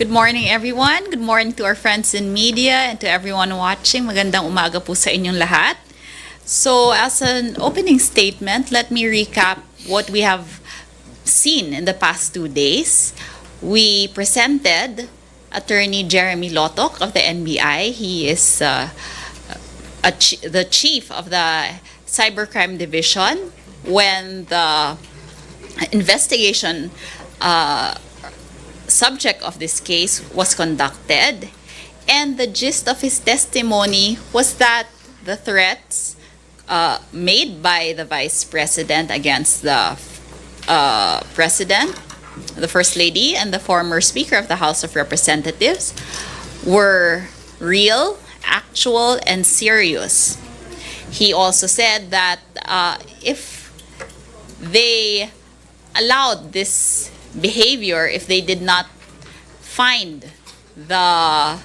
Good morning, everyone. Good morning to our friends in media and to everyone watching. Magandang umaga po sa inyong lahat. So, as an opening statement, let me recap what we have seen in the past 2 days. We presented Attorney Jeremy Lotok of the NBI. He is the chief of the Cybercrime Division when the investigation subject of this case was conducted, and the gist of his testimony was that the threats made by the vice president against the president, the first lady, and the former speaker of the House of Representatives were real, actual, and serious. He also said that if they allowed this behavior, if they did not find the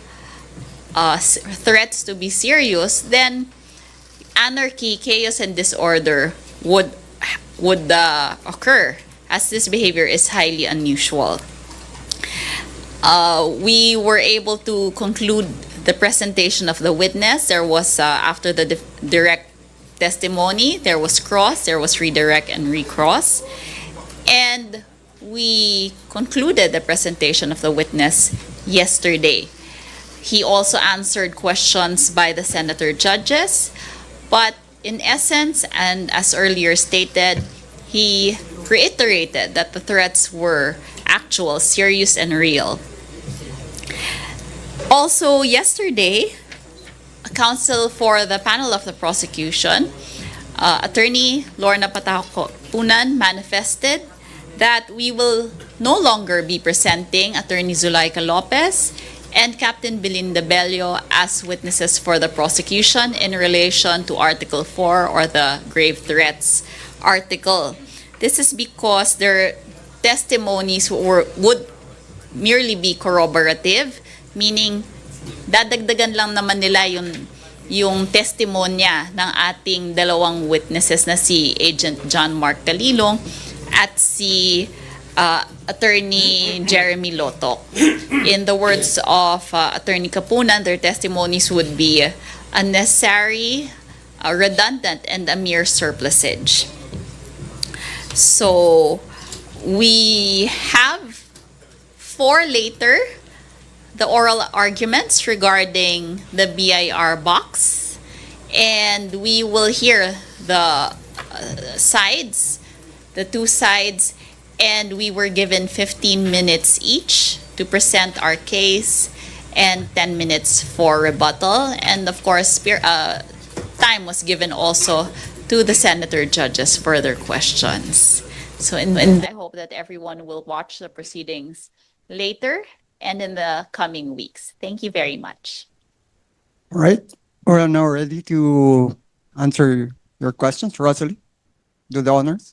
threats to be serious, then anarchy, chaos, and disorder would occur, as this behavior is highly unusual. We were able to conclude the presentation of the witness. There was, after the direct testimony, there was cross, there was redirect and recross. And we concluded the presentation of the witness yesterday. He also answered questions by the senator judges, but in essence, and as earlier stated, he reiterated that the threats were actual, serious, and real. Also, yesterday, counsel for the panel of the prosecution, Attorney Lorna Patacopunan, manifested that we will no longer be presenting Attorney Zulaika Lopez and Captain Belinda Bello as witnesses for the prosecution in relation to Article 4 or the grave threats article. This is because their testimonies would merely be corroborative, meaning dadagdagan lang naman nila yung testimonya ng ating dalawang witnesses na si Agent John Mark Calilong at si Attorney Jeremy Lotok. In the words of Attorney Kapunan, their testimonies would be unnecessary, redundant, and a mere surplusage. So, we have for later the oral arguments regarding the BIR box, and we will hear the sides, the two sides, and we were given 15 minutes each to present our case and 10 minutes for rebuttal. And of course, time was given also to the senator judges for their questions. So and I hope that everyone will watch the proceedings later and in the coming weeks. Thank you very much. All right. We're now ready to answer your questions. Rosalie, do the honors.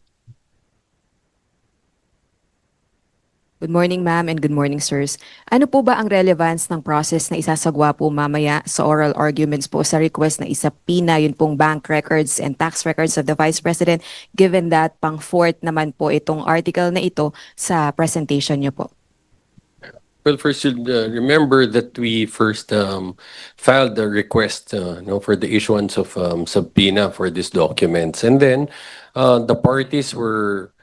Good morning, ma'am, and good morning, sirs. Ano po ba ang relevance ng process na isasagwa po mamaya sa oral arguments po sa request na isapina yun pong bank records and tax records of the Vice President, given that pang-fourth naman po itong article na ito sa presentation niyo po? Well, first, you'd remember that we first filed the request for the issuance of subpoena for these documents. And then the parties were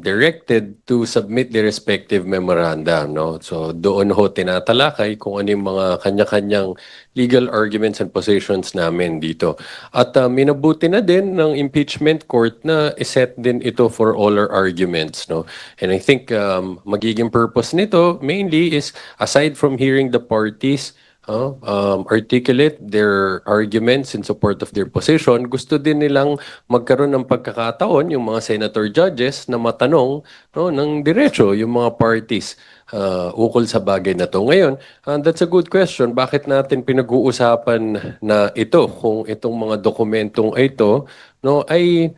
directed to submit the respective memoranda. No? So doon ho tinatalakay kung ano yung mga kanya-kanyang legal arguments and positions namin dito. At minabuti na din ng impeachment court na iset din ito for all our arguments. No? And I think magiging purpose nito mainly is, aside from hearing the parties articulate their arguments in support of their position, gusto din nilang magkaroon ng pagkakataon yung mga senator judges na matanong ng diretso yung mga parties ukol sa bagay na to. Ngayon, that's a good question. Bakit natin pinag-uusapan na ito, kung itong mga dokumentong ito ay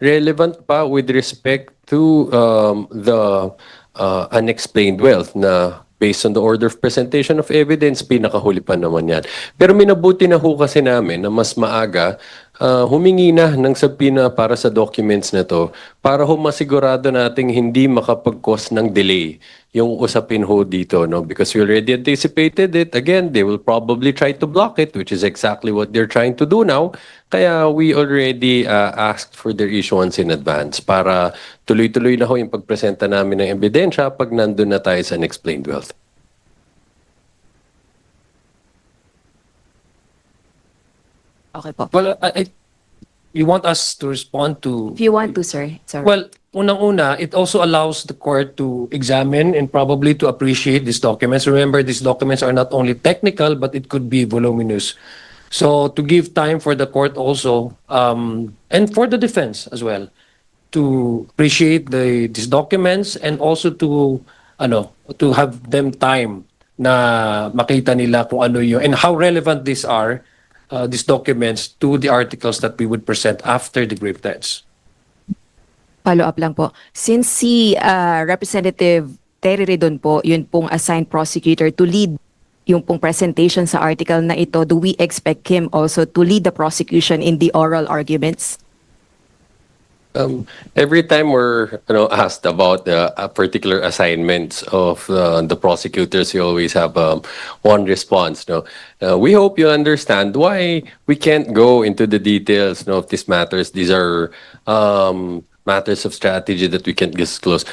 relevant pa with respect to the unexplained wealth na based on the order of presentation of evidence, pinakahuli pa naman yan. Pero minabuti na ho kasi namin na mas maaga humingi na ng subpoena para sa documents na to para ho masigurado nating hindi makapag-cause ng delay yung usapin ho dito, no? Because we already anticipated it. Again, they will probably try to block it, which is exactly what they're trying to do now. Kaya we already asked for their issuance in advance para tuloy-tuloy na ho yung pagpresenta namin ng ebidensya pag nandun na tayo sa unexplained wealth. Okay po. Well, you want us to respond to... If you want to, sir. Sorry. Well, unang-una, it also allows the court to examine and probably to appreciate these documents. Remember, these documents are not only technical, but it could be voluminous. So to give time for the court also, and for the defense as well, to appreciate these documents and also to have them time na makita nila kung ano yun and how relevant these are, these documents to the articles that we would present after the grave threats. Follow-up lang po. Since si Representative Terry Redon po, yun pong assigned prosecutor to lead yung pong presentation sa article na ito, do we expect him also to lead the prosecution in the oral arguments? Every time we're asked about a particular assignments of the prosecutors, you always have one response. No, we hope you understand why we can't go into the details of these matters. These are matters of strategy that we can't disclose.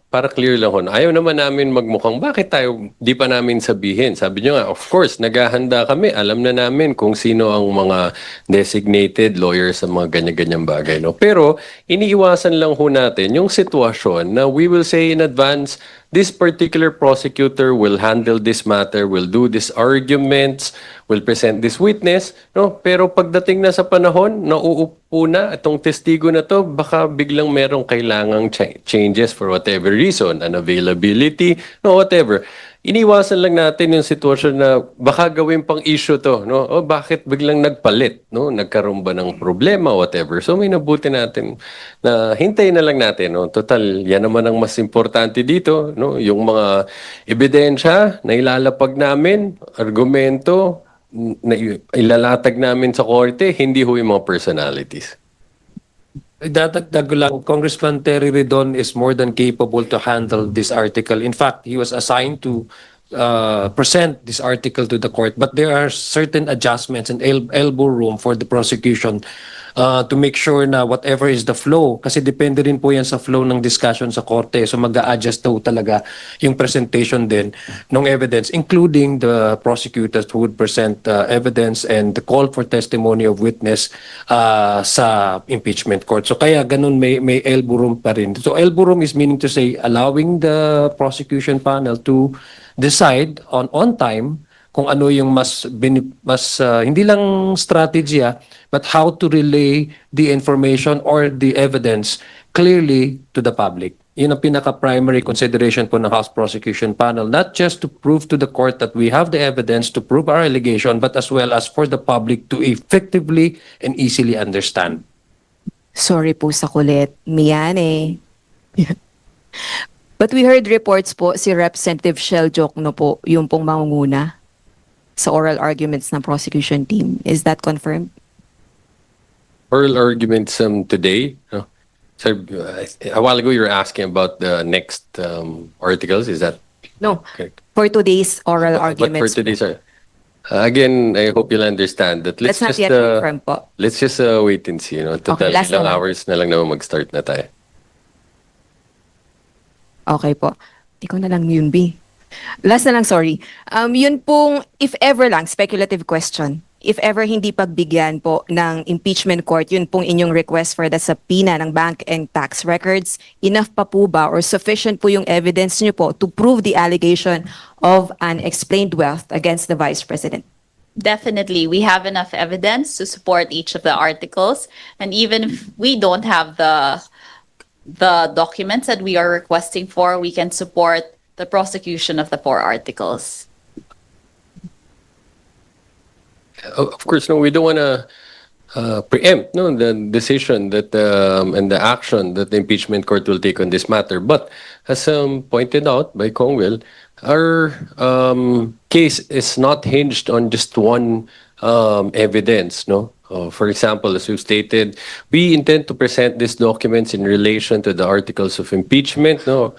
Para clear lang ho, ayaw naman namin magmukhang bakit tayo di pa namin sabihin. Sabi nyo nga, of course, naghahanda kami. Alam na namin kung sino ang mga designated lawyers sa mga ganyan-ganyang bagay. No? Pero iniiwasan lang ho natin yung sitwasyon na we will say in advance, this particular prosecutor will handle this matter, will do these arguments, will present this witness, no? Pero pagdating na sa panahon, nauupo na itong testigo na to, baka biglang merong kailangang changes for whatever reason, unavailability, no, whatever. Iniwasan lang natin yung sitwasyon na baka gawin pang issue to, no? O bakit biglang nagpalit, no? Nagkaroon ba ng problema, whatever. So may nabuti natin na hintayin na lang natin, no? Total, yan naman ang mas importante dito, no? Yung mga ebidensya na ilalapag namin, argumento na ilalatag namin sa korte, hindi ho yung mga personalities. Dadagdag lang, Congressman Terry Redon is more than capable to handle this article. In fact, he was assigned to present this article to the court, but there are certain adjustments and elbow room for the prosecution to make sure na whatever is the flow, kasi depende rin po yan sa flow ng discussion sa korte. So mag-a-adjust daw talaga yung presentation din ng evidence, including the prosecutors who would present evidence and the call for testimony of witness sa impeachment court. So kaya ganun may elbow room pa rin. So elbow room is meaning to say allowing the prosecution panel to decide on time kung ano yung mas hindi lang strategy but how to relay the information or the evidence clearly to the public. Yun ang pinaka-primary consideration po ng House Prosecution Panel, not just to prove to the court that we have the evidence to prove our allegation, but as well as for the public to effectively and easily understand. Sorry po sa kulit. Miyane. But we heard reports po si Representative Shell Jokno po, yung pong mangunguna sa oral arguments ng prosecution team. Is that confirmed? Oral arguments today. No? So, a while ago you were asking about the next articles. Is that No. correct? For today's oral But for arguments. today's, again, I hope you'll understand that Let's not yet confirm po. let's just wait and see. No? Total, last ilang na lang. hours na lang naman mag-start na tayo. Okay po. Ikaw na lang yun, B. Last na lang, sorry. Yun pong, if ever lang, speculative question. If ever hindi pagbigyan po ng impeachment court, yun pong inyong request for the subpoena ng bank and tax records, enough pa po ba or sufficient po yung evidence nyo po to prove the allegation of unexplained wealth against the Vice President? Definitely, we have enough evidence to support each of the articles. And even if we don't have the documents that we are requesting for, we can support the prosecution of the 4 articles. Of course, no, we don't want to preempt the decision that and the action that the impeachment court will take on this matter. But as pointed out by Kongwell, our case is not hinged on just one evidence. No, For example, as you stated, we intend to present these documents in relation to the articles of impeachment, no,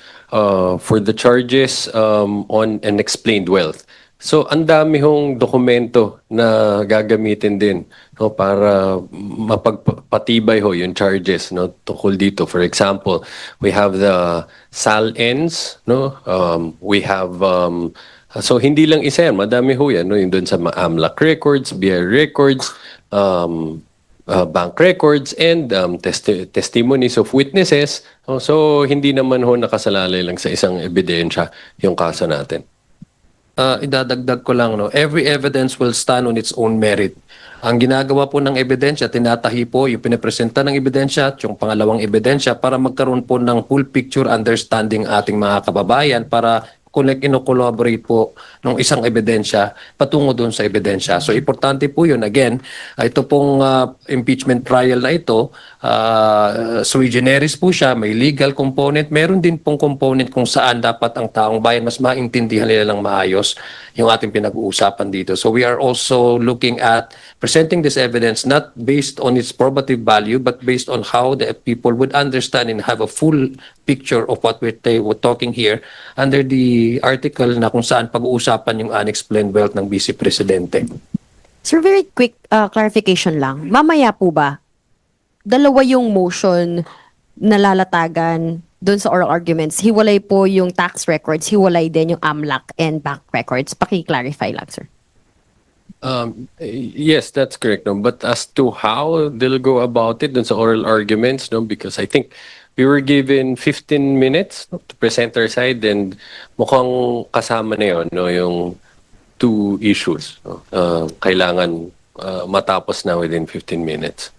for the charges on unexplained wealth. So, ang dami hong dokumento na gagamitin din, no, para mapagpatibay ho yung charges, no, tungkol dito. For example, we have the SAL-ENS, no, we have so hindi lang isa yan, madami ho yan, no, yung doon sa AMLAC records, BI records, bank records, and testimonies of witnesses. So hindi naman ho nakasalalay lang sa isang ebidensya yung kaso natin. Idadagdag ko lang, no, every evidence will stand on its own merit. Ang ginagawa po ng ebidensya, tinatahi po yung pinapresenta ng ebidensya at yung pangalawang ebidensya para magkaroon po ng full picture understanding ating mga kababayan para ino-collaborate po ng isang ebidensya patungo doon sa ebidensya. So, importante po yun. Again, ito pong impeachment trial na ito, sui generis po siya, may legal component. Meron din pong component kung saan dapat ang taong bayan mas maintindihan nila lang maayos yung ating pinag-uusapan dito. So, we are also looking at presenting this evidence not based on its probative value but based on how the people would understand and have a full picture of what we're talking here under the article na kung saan pag-uusapan yung unexplained wealth ng Vice Presidente. Sir, very quick clarification lang. Mamaya po ba, dalawa yung motion na lalatagan doon sa oral arguments, hiwalay po yung tax records, hiwalay din yung AMLAC and bank records. Paki-clarify lang, sir. Yes, that's correct. No? But as to how they'll go about it dun sa oral arguments, no? Because I think we were given 15 minutes, no, to present our side, and mukhang kasama na yun, no, yung two issues. No? Kailangan matapos na within 15 minutes.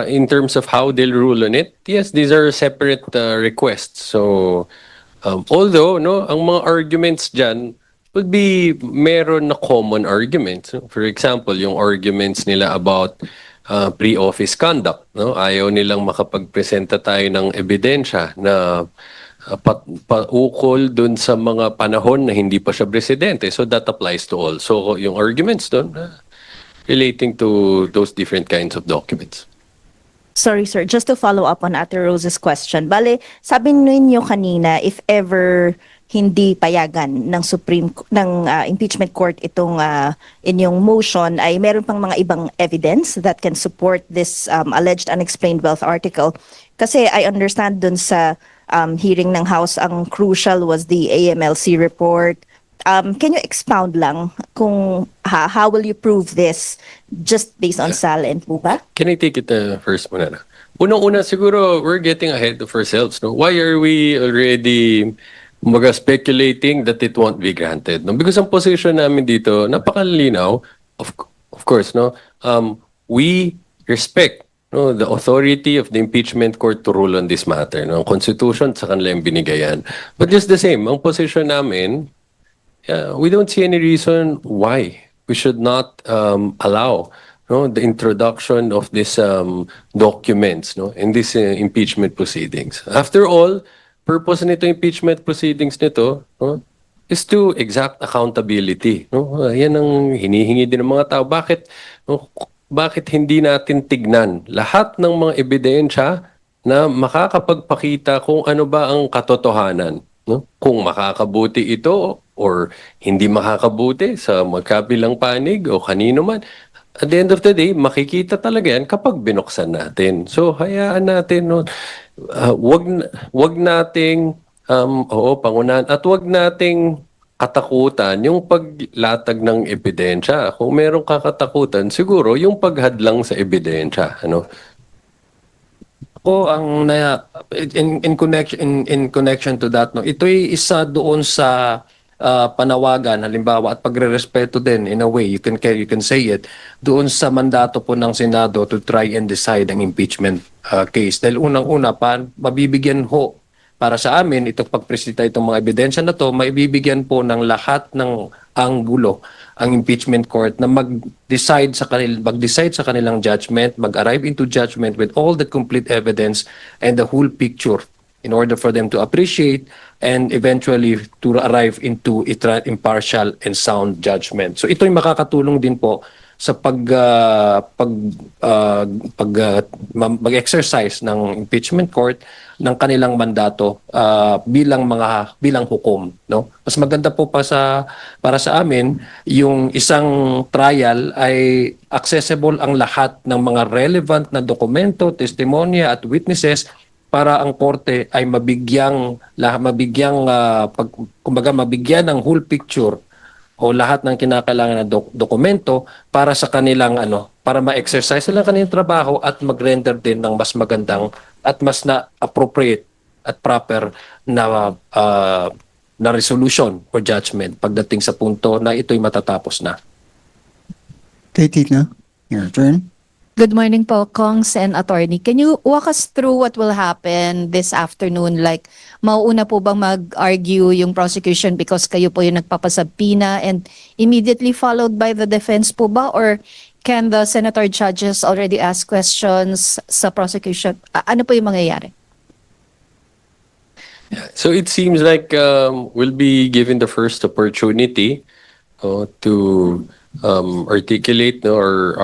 In terms of how they'll rule on it, yes, these are separate requests. So, although, no, ang mga arguments dyan would be meron na common arguments. No? For example, yung arguments nila about pre-office conduct. No? Ayaw nilang makapagpresenta tayo ng ebidensya na paukol dun sa mga panahon na hindi pa siya presidente. So, that applies to all. So, yung arguments dun relating to those different kinds of documents. Sorry, sir. Just to follow up on Ate Rose's question. Bale, sabi ninyo kanina, if ever hindi payagan ng impeachment court itong inyong motion, ay meron pang mga ibang evidence that can support this alleged unexplained wealth article. Kasi I understand dun sa hearing ng House, ang crucial was the AMLC report. Can you expound lang kung how will you prove this just based on SAL and PUBA? Can I take it first muna na? Unang-una siguro, we're getting ahead of ourselves. No? Why are we already speculating that it won't be granted? No? Because ang position namin dito, napakalinaw, of course, no? We respect, no, the authority of the impeachment court to rule on this matter. No? Ang constitution, sa kanila yung binigayan. But just the same, ang position namin, we don't see any reason why we should not allow, no, the introduction of these documents, no, in these impeachment proceedings. After all, purpose nito impeachment proceedings nito, no, is to exact accountability. No? Yan ang hinihingi din ng mga tao. Bakit hindi natin tignan lahat ng mga ebidensya na makakapagpakita kung ano ba ang katotohanan? No? Kung makakabuti ito or hindi makakabuti sa magkabilang panig o kanino man, at the end of the day, makikita talaga yan kapag binuksan natin. So, hayaan natin, no? Wag nating, pangunahan, at wag nating katakutan yung paglatag ng ebidensya. Kung merong kakatakutan, siguro yung paghadlang sa ebidensya. Ano? Ako ang in connection to that, no, ito'y isa doon sa panawagan halimbawa at pagrerespeto din in a way you can say it doon sa mandato po ng Senado to try and decide ang impeachment case. Dahil unang-una mabibigyan ho para sa amin itong pagpresenta itong mga ebidensya na to, maibibigyan po ng lahat ng anggulo ang impeachment court na mag-decide sa kanilang judgment, mag-arrive into judgment with all the complete evidence and the whole picture in order for them to appreciate and eventually to arrive into impartial and sound judgment. So ito'y makakatulong din po sa mag-exercise ng impeachment court ng kanilang mandato bilang hukom, no? Mas maganda po para sa amin yung isang trial ay accessible ang lahat ng mga relevant na dokumento, testimonya at witnesses para ang korte ay mabigyan ng whole picture o lahat ng kinakailangan na dokumento para sa kanilang para ma-exercise sila kanilang trabaho at mag-render din ng mas magandang at mas na appropriate at proper na resolution or judgment pagdating sa punto na ito'y matatapos na. Okay, Tina, your turn. Good morning po, Kongs and Attorney. Can you walk us through what will happen this afternoon? Like, mauuna po bang mag-argue yung prosecution because kayo po yung nagpapasabpina and immediately followed by the defense po ba? Or can the senator judges already ask questions sa prosecution? Ano po yung mangyayari? So it seems like we'll be given the first opportunity to articulate our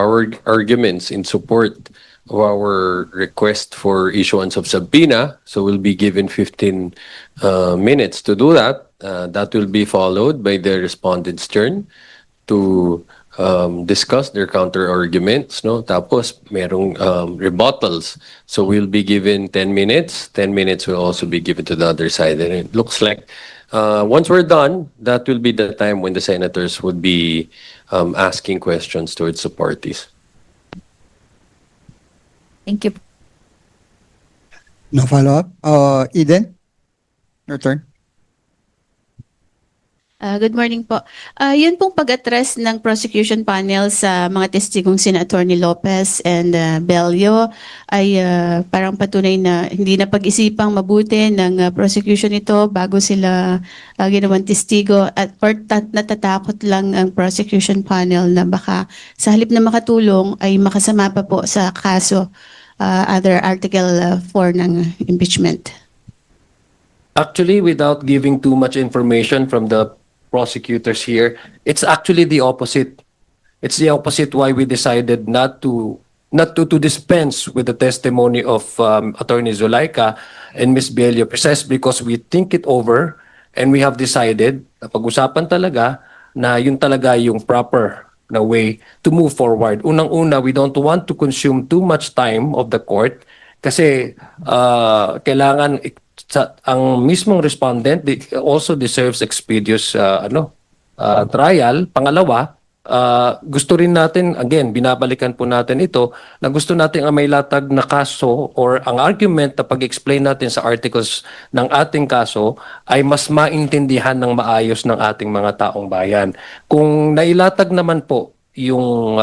arguments in support of our request for issuance of subpoena. So we'll be given 15 minutes to do that. That will be followed by the respondent's turn to discuss their counter arguments, no? Tapos merong rebuttals. So we'll be given 10 minutes. 10 minutes will also be given to the other side. And it looks like once we're done, that will be the time when the senators would be asking questions towards the parties. Thank you. No follow-up. Eden, your turn. Good morning po. Yun pong pag-address ng prosecution panel sa mga testigong sina Attorney Lopez and Bello ay parang patunay na hindi na pag-isipang mabuti ng prosecution ito bago sila ginawang testigo or natatakot lang ang prosecution panel na baka sa halip na makatulong ay makasama pa po sa kaso under Article 4 ng impeachment. Actually, without giving too much information from the prosecutors here, it's actually the opposite. It's the opposite why we decided not to dispense with the testimony of Attorney Zulaika and Ms. Bello, precisely because we think it over and we have decided na pag-usapan talaga na yun talaga yung proper na way to move forward. Unang-una, we don't want to consume too much time of the court kasi kailangan ang mismong respondent also deserves expeditious trial. Pangalawa, gusto rin natin, again, binabalikan po natin ito, na gusto natin ang may latag na kaso or ang argument na pag-explain natin sa articles ng ating kaso ay mas maintindihan ng maayos ng ating mga taong bayan. Kung nailatag naman po yung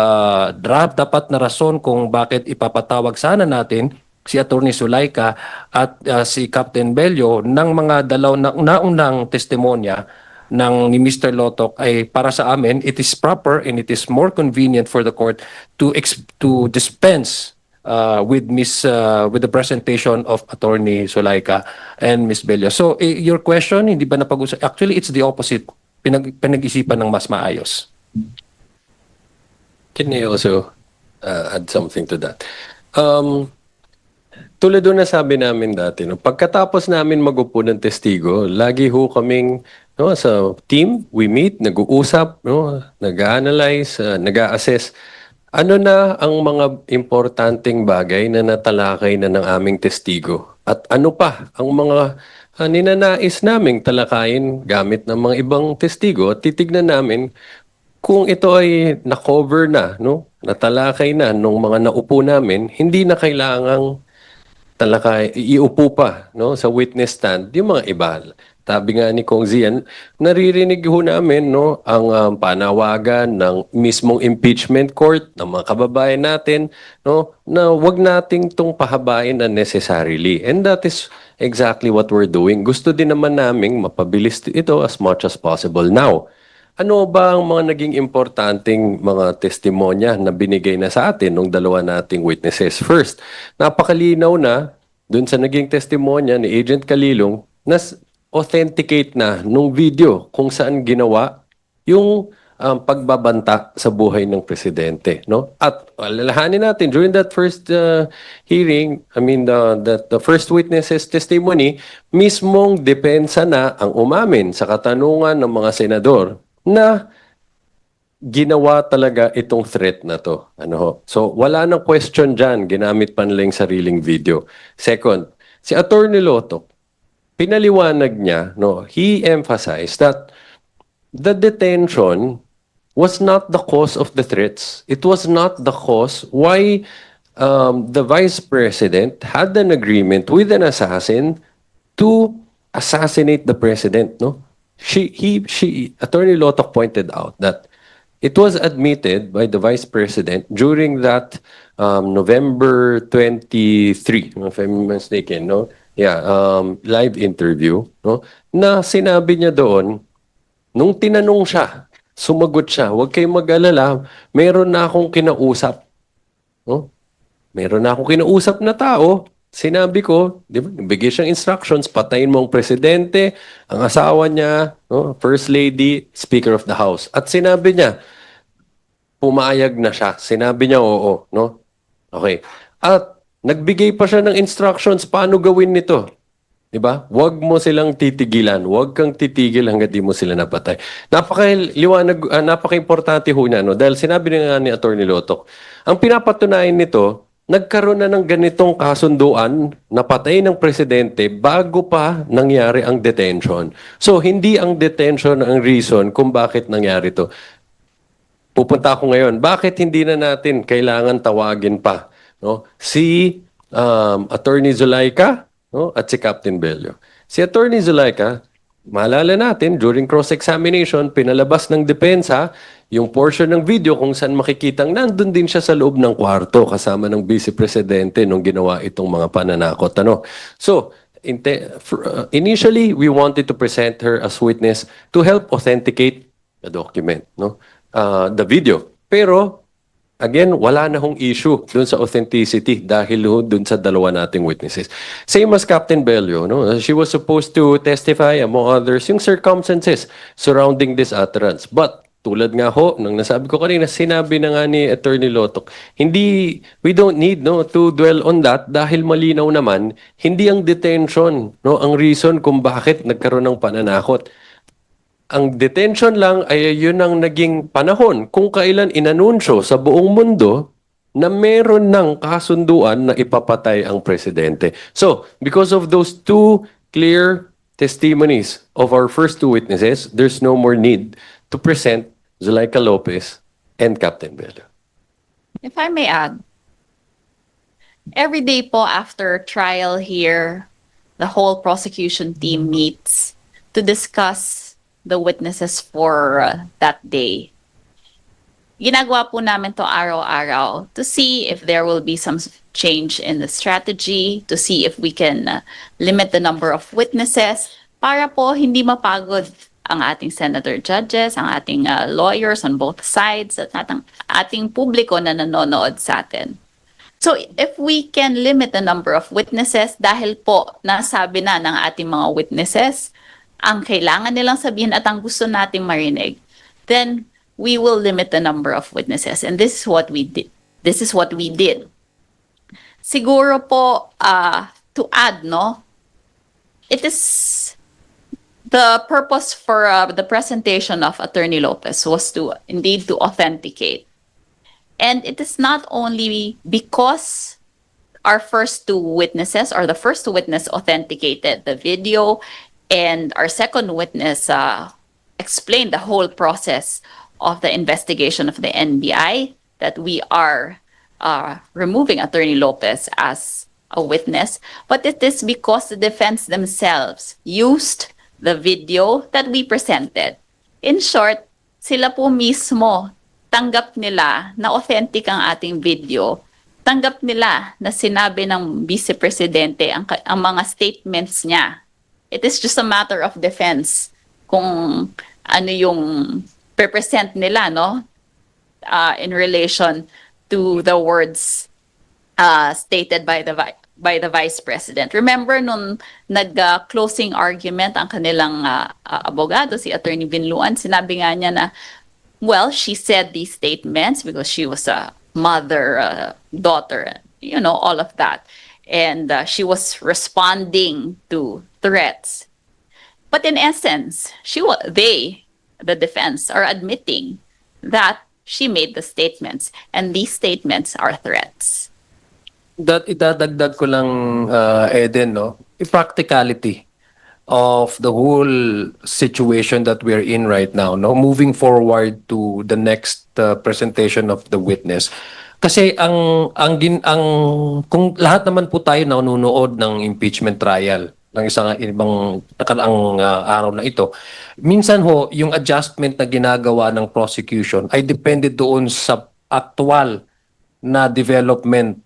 draft, dapat na rason kung bakit ipapatawag sana natin si Attorney Zulaika at si Captain Bello ng mga naunang testimonya ni Mr. Lotok ay para sa amin, it is proper and it is more convenient for the court to dispense with the presentation of Attorney Zulaika and Ms. Bello. So your question, hindi ba napag-usap? Actually, it's the opposite. Pinag-isipan ng mas maayos. Can I also add something to that? Tulad doon na sabi namin dati, no, pagkatapos namin magupo ng testigo, lagi ho kaming sa team, we meet, nag-uusap, nag-analyze, nag-assess. Ano na ang mga importanteng bagay na natalakay na ng aming testigo? At ano pa ang mga ninanais naming talakayin gamit ng mga ibang testigo? At titignan namin kung ito ay na-cover na, natalakay na nung mga naupo namin, hindi na kailangang iupo pa sa witness stand yung mga iba. Sabi nga ni Kong Zian, naririnig ho namin ang panawagan ng mismong impeachment court ng mga kababayan natin na wag nating tong pahabain unnecessarily. And that is exactly what we're doing. Gusto din naman naming mapabilis ito as much as possible. Now, ano ba ang mga naging importanteng mga testimonya na binigay na sa atin ng dalawa nating witnesses? First, napakalinaw na dun sa naging testimonya ni Agent Kalilong na authenticate na nung video kung saan ginawa yung pagbabanta sa buhay ng presidente, no? At alalahanin natin during that first hearing, I mean the first witness's testimony, mismong depensa na ang umamin sa katanungan ng mga senador na ginawa talaga itong threat na to. Ano ho? So wala nang question diyan, ginamit pa nila yung sariling video. Second, si Attorney Loto, pinaliwanag niya, no, he emphasized that the detention was not the cause of the threats. It was not the cause why the Vice President had an agreement with an assassin to assassinate the President. No, Attorney Lotok pointed out that it was admitted by the Vice President during that November 23, if I'm mistaken, no? Yeah, live interview, no? Na sinabi niya doon, nung tinanong siya, sumagot siya, huwag kayong mag-alala, meron na akong kinausap. No? Meron na akong kinausap na tao. Sinabi ko, di ba, bigay siyang instructions, patayin mo ang presidente, ang asawa niya, no? First Lady, Speaker of the House. At sinabi niya, pumayag na siya. Sinabi niya, oo. No? Okay. At nagbigay pa siya ng instructions paano gawin nito. Diba? Huwag mo silang titigilan. Huwag kang titigil hanggat di mo sila napatay. Napaka-importante ho niya. No? Dahil sinabi nga ni Attorney Lotok, ang pinapatunayan nito, nagkaroon na ng ganitong kasunduan na patay ng presidente bago pa nangyari ang detention. So, hindi ang detention ang reason kung bakit nangyari to. Pupunta ako ngayon, bakit hindi na natin kailangan tawagin pa, no? Si Attorney Zulaika, no? At si Captain Bello. Si Attorney Zulaika, maalala natin, during cross-examination, pinalabas ng depensa yung portion ng video kung saan makikitang nandun din siya sa loob ng kwarto kasama ng Vice Presidente nung ginawa itong mga pananakot. Ano? So, initially, we wanted to present her as witness to help authenticate the document, no? The video. Pero, again, wala na hong issue dun sa authenticity dahil dun sa dalawa nating witnesses. Same as Captain Bello, no? She was supposed to testify, among others, yung circumstances surrounding this utterance. But, tulad nga ho, nang nasabi ko kanina, sinabi na nga ni Attorney Lotok, we don't need, no, to dwell on that dahil malinaw naman, hindi ang detention, no, ang reason kung bakit nagkaroon ng pananakot. Ang detention lang ay yun ang naging panahon kung kailan inanunsyo sa buong mundo na meron ng kasunduan na ipapatay ang presidente. So, because of those two clear testimonies of our first two witnesses, there's no more need to present Zulaika Lopez and Captain Bello. If I may add, every day po after trial here, the whole prosecution team meets to discuss the witnesses for that day. Ginagawa po namin to araw-araw to see if there will be some change in the strategy, to see if we can limit the number of witnesses para po hindi mapagod ang ating senator judges, ang ating lawyers on both sides, at ating publiko na nanonood sa atin. So if we can limit the number of witnesses, dahil po nasabi na ng ating mga witnesses, ang kailangan nilang sabihin at ang gusto nating marinig, then we will limit the number of witnesses. And this is what we did. This is what we did. Siguro po, to add, no, it is the purpose for the presentation of Attorney Lopez was to indeed to authenticate. And it is not only because our first two witnesses, or the first witness authenticated the video, and our second witness explained the whole process of the investigation of the NBI, that we are removing Attorney Lopez as a witness, but it is because the defense themselves used the video that we presented. In short, sila po mismo tanggap nila na authentic ang ating video. Tanggap nila na sinabi ng Vice Presidente ang mga statements niya. It is just a matter of defense kung ano yung represent nila, no? In relation to the words stated by the by the Vice President. Remember nung nag-closing argument ang kanilang abogado, si Attorney Binluan, sinabi nga niya na, well, she said these statements because she was a mother, daughter, you know, all of that. And she was responding to threats. But in essence, they, the defense, are admitting that she made the statements, and these statements are threats. Idadagdag ko lang, Eden, no? Practicality of the whole situation that we're in right now, no? Moving forward to the next presentation of the witness. Kasi kung lahat naman po tayo nanonood ng impeachment trial ng isang ibang nakaraang araw na ito, minsan ho, yung adjustment na ginagawa ng prosecution ay depende doon sa actual na development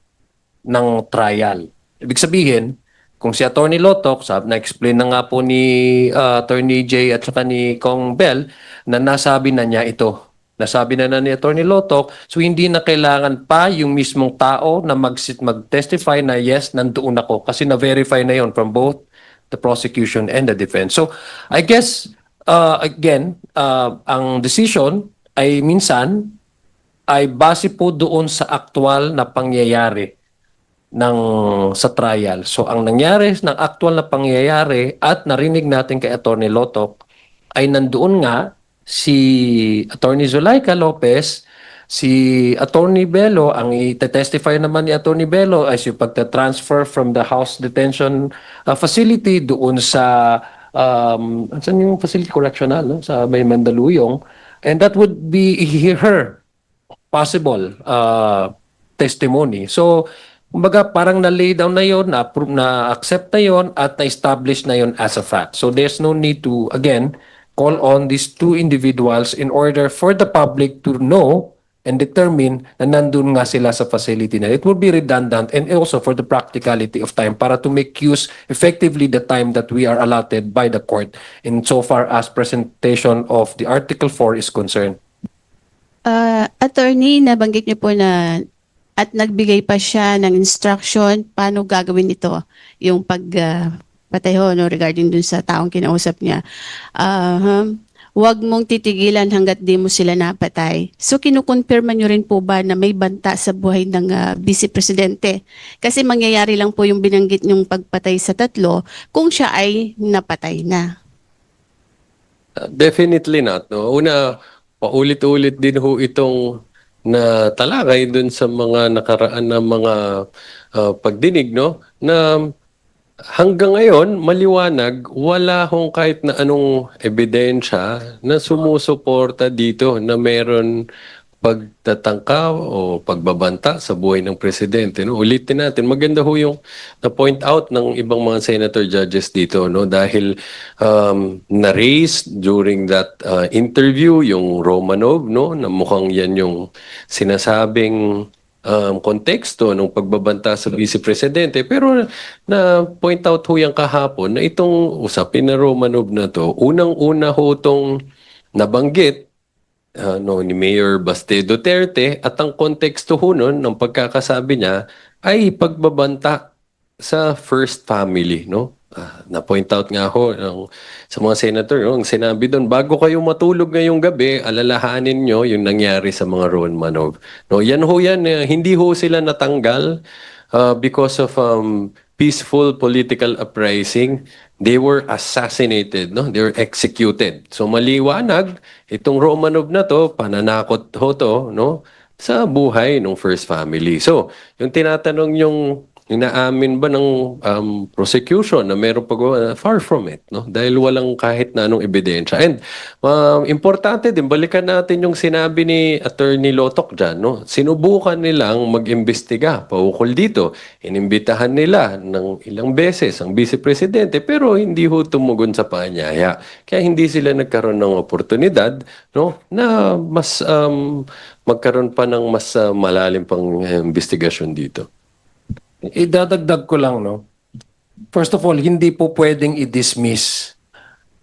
ng trial. Ibig sabihin, kung si Attorney Lotok, na-explain na nga po ni Attorney Jay at saka ni Kong Bell na nasabi na niya ito. Nasabi na ni Attorney Lotok, so hindi na kailangan pa yung mismong tao na mag-testify na yes, nandoon ako kasi na-verify na yon from both the prosecution and the defense. So, I guess, again, ang decision ay minsan ay base po doon sa aktual na pangyayari sa trial. So ang nangyari ng actual na pangyayari at narinig natin kay Attorney Lotok ay nandoon nga si Attorney Zulaika Lopez, si Attorney Bello, ang i-testify naman ni Attorney Bello ay yung pagta-transfer from the house detention facility doon sa saan yung facility correctional, no? Sa may Mandaluyong, and that would be her possible testimony. So kumbaga parang na-lay down na yon, na-accept na yon at na-establish na yon as a fact. So there's no need to, again, call on these two individuals in order for the public to know and determine na nandun nga sila sa facility na. It would be redundant and also for the practicality of time para to make use effectively the time that we are allotted by the court in so far as presentation of the Article 4 is concerned. Attorney, nabanggit niyo po na at nagbigay pa siya ng instruction paano gagawin ito, yung pagpatay ho, no, regarding dun sa taong kinausap niya. Huwag mong titigilan hanggat di mo sila napatay. So kinukonfirma niyo rin po ba na may banta sa buhay ng Vice Presidente? Kasi mangyayari lang po yung binanggit niyong pagpatay sa tatlo kung siya ay napatay na. Definitely not. No? Una, paulit-ulit din ho itong na talakay dun sa mga nakaraan na mga pagdinig, no? Na hanggang ngayon, maliwanag, wala hong kahit na anong ebidensya na sumusuporta dito na meron pagtatangka o pagbabanta sa buhay ng presidente. No? Ulitin natin, maganda ho yung na-point out ng ibang mga senator judges dito, no? Dahil na-raise during that interview yung Romanov, no? Na mukhang yan yung sinasabing konteksto ng pagbabanta sa vice presidente. Pero na-point out ho yung kahapon na itong usapin na Romanov na to, unang-una ho itong nabanggit ni Mayor Baste Duterte at ang konteksto ho nun ng pagkakasabi niya ay pagbabanta sa first family, no? Na-point out nga ho sa mga senator, no? Ang sinabi doon, bago kayo matulog ngayong gabi, alalahanin nyo yung nangyari sa mga Romanov. No, yan ho yan, hindi ho sila natanggal because of peaceful political uprising. They were assassinated, no? They were executed. So maliwanag, itong Romanov na to, pananakot ho to, no? Sa buhay ng first family. So, yung tinatanong yung inaamin ba ng prosecution na meron far from it, no? Dahil walang kahit na anong ebidensya. And importante din, balikan natin yung sinabi ni Attorney Lotok dyan, no? Sinubukan nilang mag-imbestiga paukol dito. Inimbitahan nila ng ilang beses ang Vice Presidente pero hindi ho tumugon sa paanyaya. Kaya hindi sila nagkaroon ng oportunidad, no? Na mas magkaroon pa ng mas malalim pang investigasyon dito. Idadagdag ko lang, no? First of all, hindi po pwedeng i-dismiss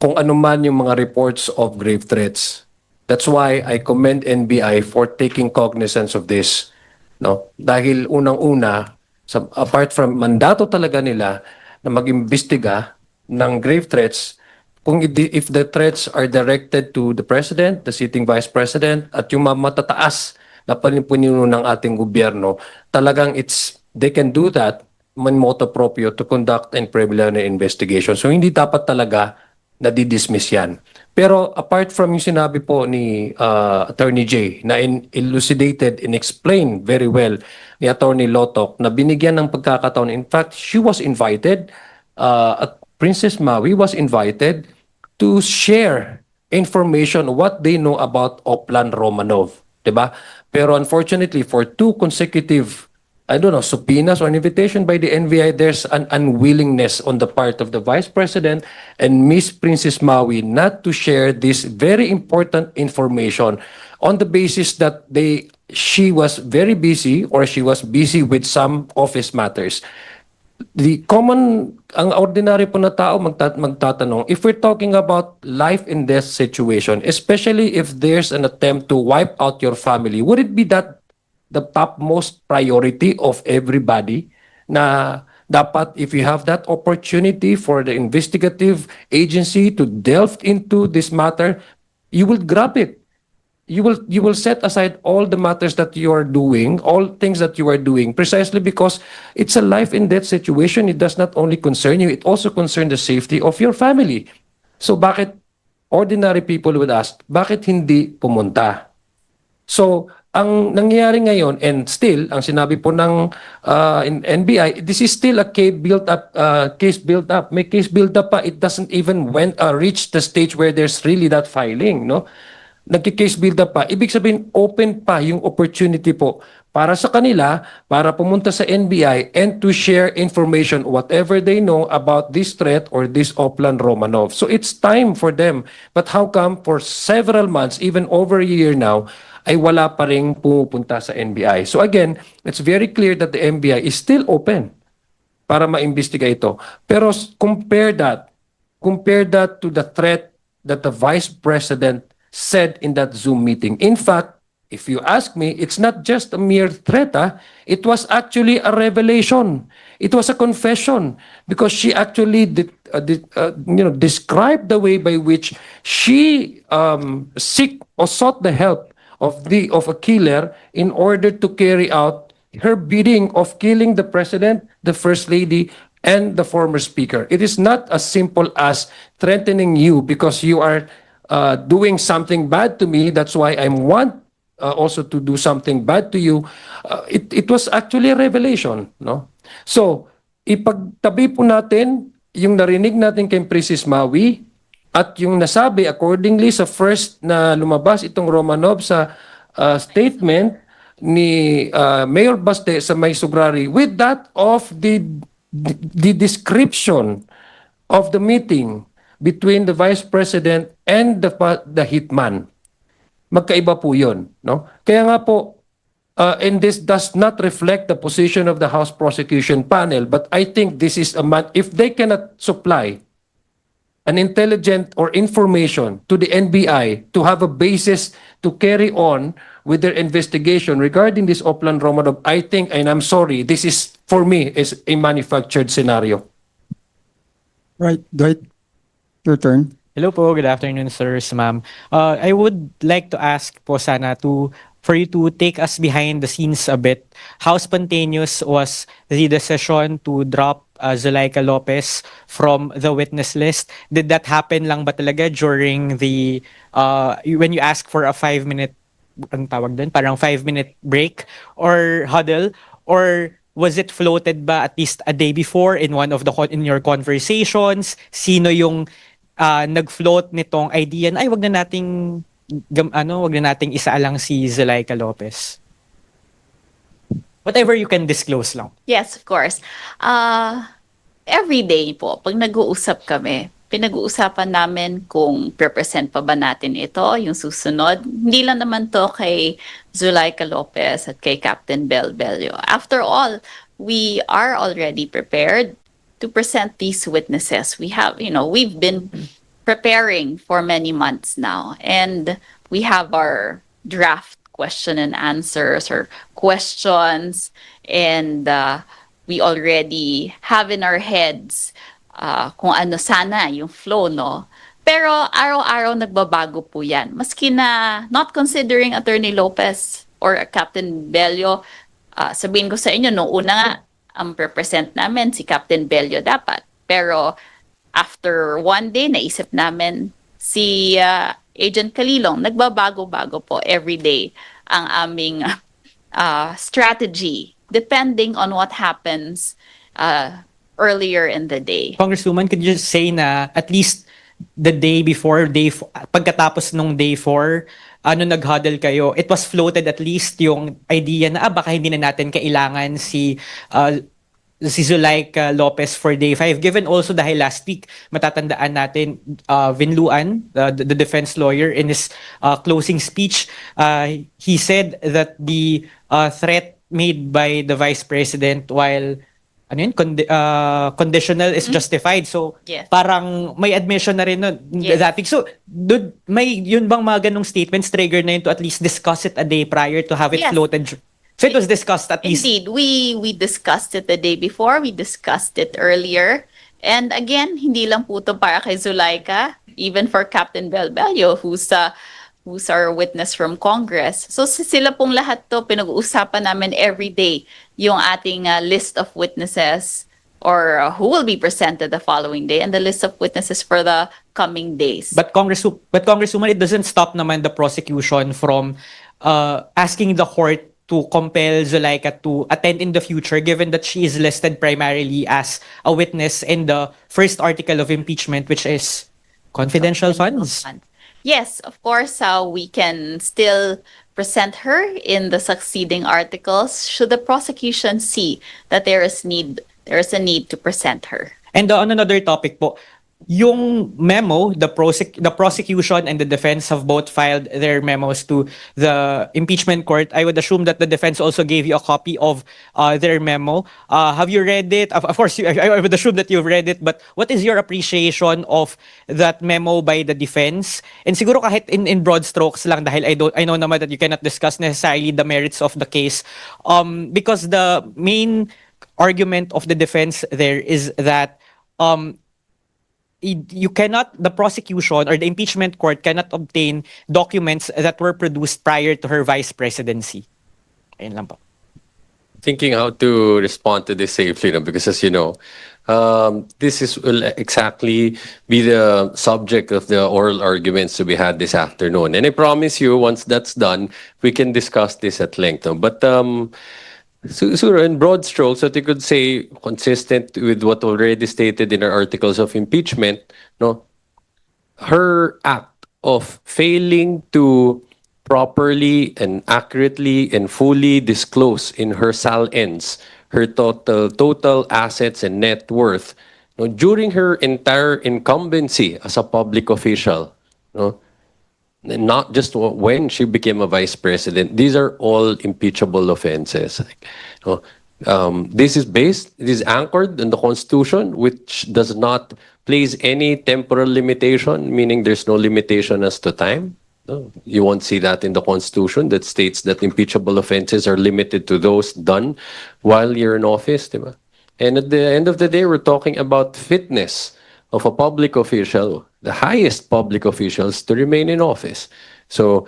kung ano man yung mga reports of grave threats. That's why I commend NBI for taking cognizance of this, no? Dahil unang-una, Apart from mandato talaga nila na mag-imbestiga ng grave threats, if the threats are directed to the President, the sitting Vice President, at yung mga matataas na panipuno ng ating gobyerno, talagang they can do that man motu proprio to conduct and preliminary investigation. So hindi dapat talaga nadidismiss yan. Pero apart from yung sinabi po ni Attorney J na elucidated and explained very well ni Attorney Lotok na binigyan ng pagkakataon. In fact, she was invited, Princess Maui was invited to share information what they know about Oplan Romanov, 'di ba? Pero unfortunately for 2 consecutive subpoenas or an invitation by the NBI, there's an unwillingness on the part of the Vice President and Miss Princess Maui not to share this very important information on the basis that she was very busy or she was busy with some office matters. Ang ordinary po na tao magtatanong, if we're talking about life and death situation, especially if there's an attempt to wipe out your family, would it be that the topmost priority of everybody na dapat if you have that opportunity for the investigative agency to delve into this matter, you will grab it. You will set aside all the matters that you are doing, all things that you are doing, precisely because it's a life and death situation. It does not only concern you, it also concerns the safety of your family. So bakit ordinary people would ask, bakit hindi pumunta? So ang nangyayari ngayon, and still, ang sinabi po ng NBI, this is still a case built up. May case built up pa. It doesn't even reach the stage where there's really that filing, no? Nagki-case build up pa. Ibig sabihin, open pa yung opportunity po para sa kanila, para pumunta sa NBI and to share information, whatever they know about this threat or this Oplan Romanov. So it's time for them. But how come for several months, even over a year now, ay wala pa rin pumupunta sa NBI? So again, it's very clear that the NBI is still open para maimbestiga ito. Pero compare that to the threat that the Vice President said in that Zoom meeting. In fact, if you ask me, it's not just a mere threat. It was actually a revelation. It was a confession because she actually described the way by which she sought the help of a killer in order to carry out her bidding of killing the president, the first lady, and the former speaker. It is not as simple as threatening you because you are doing something bad to me. That's why I want also to do something bad to you. It was actually a revelation, no? So, ipagtabi po natin yung narinig natin kay Princess Maui at yung nasabi accordingly sa first na lumabas itong Romanov sa statement ni Mayor Baste sa May Sugrari with that of the description of the meeting between the Vice President and the hitman. Magkaiba po yun, no? Kaya nga po, and this does not reflect the position of the House Prosecution Panel, but I think this is if they cannot supply an intelligent or information to the NBI to have a basis to carry on with their investigation regarding this Oplan Romanov, I think, and I'm sorry, this is, for me, is a manufactured scenario. Right, Dwight, your turn. Hello po, good afternoon, sirs, ma'am. I would like to ask po sana for you to take us behind the scenes a bit. How spontaneous was the decision to drop Zuleika Lopez from the witness list? Did that happen lang ba talaga during the, when you ask for a 5-minute, ang tawag dun, parang 5-minute break or huddle? Or was it floated ba at least a day before in one of in your conversations? Sino yung nag-float nitong idea na ay wag na nating isaalang si Zuleika Lopez? Whatever you can disclose lang. Yes, of course. Every day po, pag nag-uusap kami, pinag-uusapan namin kung present pa ba natin ito, yung susunod. Hindi lang naman to kay Zuleika Lopez at kay Captain Bel Bello. After all, we are already prepared to present these witnesses. We've been preparing for many months now, and we have our draft question and answers or questions, and we already have in our heads kung ano sana yung flow, no? Pero araw-araw nagbabago po yan. Maski na not considering Attorney Lopez or Captain Bello, sabihin ko sa inyo, nung una nga, ang represent namin si Captain Bello dapat. Pero after one day, naisip namin si Agent Calilong. Nagbabago-bago po every day ang aming strategy depending on what happens earlier in the day. Congresswoman, could you just say na at least the day before, pagkatapos nung day 4, nag-huddle kayo, it was floated at least yung idea na baka hindi na natin kailangan si Zulaika Lopez for day 5. Given also dahil last week, matatandaan natin, Vinluan, the defense lawyer, in his closing speech, he said that the threat made by the Vice President while conditional is justified. So, Yes. parang may admission na rin nun. Yes. Dati. So, may yun bang mga ganong statements trigger na yun to at least discuss it a day prior to have it Yes. floated? So, it was discussed at least. Indeed, we discussed it the day before, we discussed it earlier. And again, hindi lang po ito para kay Zulaika, even for Captain Belbelio, who's our witness from Congress. So sila pong lahat to, pinag-uusapan namin every day yung ating list of witnesses or who will be presented the following day and the list of witnesses for the coming days. But Congresswoman, it doesn't stop naman the prosecution from asking the court to compel Zulaika to attend in the future, given that she is listed primarily as a witness in the first article of impeachment, which is confidential funds. Yes, of course, we can still present her in the succeeding articles should the prosecution see that there is a need to present her. And on another topic po, yung memo, the prosecution and the defense have both filed their memos to the impeachment court. I would assume that the defense also gave you a copy of their memo. Have you read it? Of course, I would assume that you've read it, but what is your appreciation of that memo by the defense? And siguro kahit in broad strokes lang, dahil I know naman that you cannot discuss necessarily the merits of the case, because the main argument of the defense there is that the prosecution or the impeachment court cannot obtain documents that were produced prior to her vice presidency. Ayun lang po. Thinking how to respond to this safely, no? Because as you know, this will exactly be the subject of the oral arguments to be had this afternoon. And I promise you, once that's done, we can discuss this at length. No? But so in broad strokes, what you could say, consistent with what already stated in our articles of impeachment, no, her act of failing to properly and accurately and fully disclose in her sal ends her total assets and net worth, no, during her entire incumbency as a public official, no, not just when she became a vice president. These are all impeachable offenses. This is anchored in the Constitution, which does not place any temporal limitation, meaning there's no limitation as to time. No, you won't see that in the Constitution that states that impeachable offenses are limited to those done while you're in office. Diba? And at the end of the day, we're talking about fitness of a public official, the highest public officials, to remain in office. So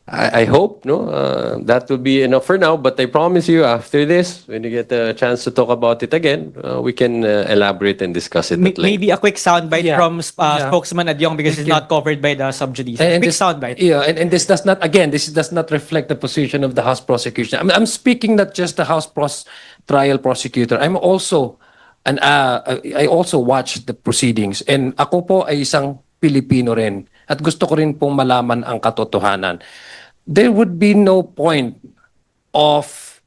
I hope that will be enough for now. But I promise you, after this, when you get a chance to talk about it again, we can elaborate and discuss it at length. Maybe a quick soundbite Yeah. from spokesman Adyong because it's not covered by the subjudice. And Quick this, soundbite. Yeah, and this does not reflect the position of the House prosecution. I'm speaking not just the House trial prosecutor. I'm also I also watch the proceedings, and ako po ay isang Pilipino rin at gusto ko rin pong malaman ang katotohanan. There would be no point of